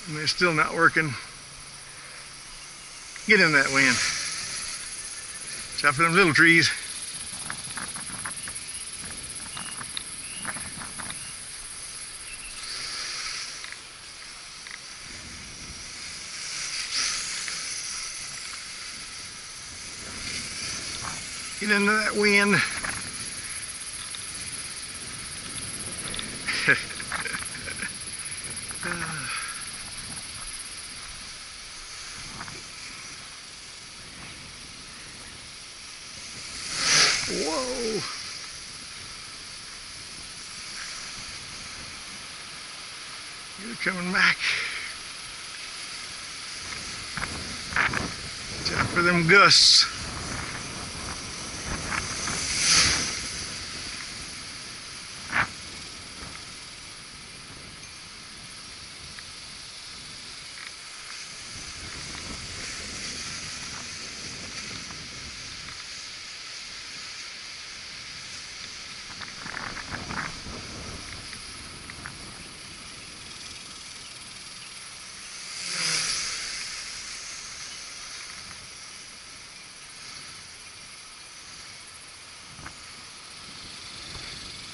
and they're still not working. Get in that wind. Chop them little trees. Get into that wind. Whoa. You're coming back. Watch out for them gusts.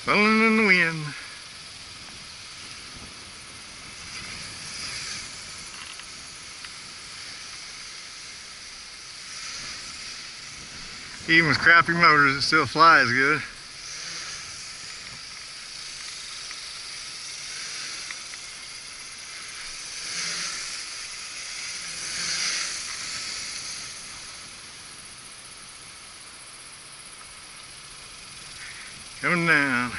Falling in the wind. Even with crappy motors, it still flies good. Coming down.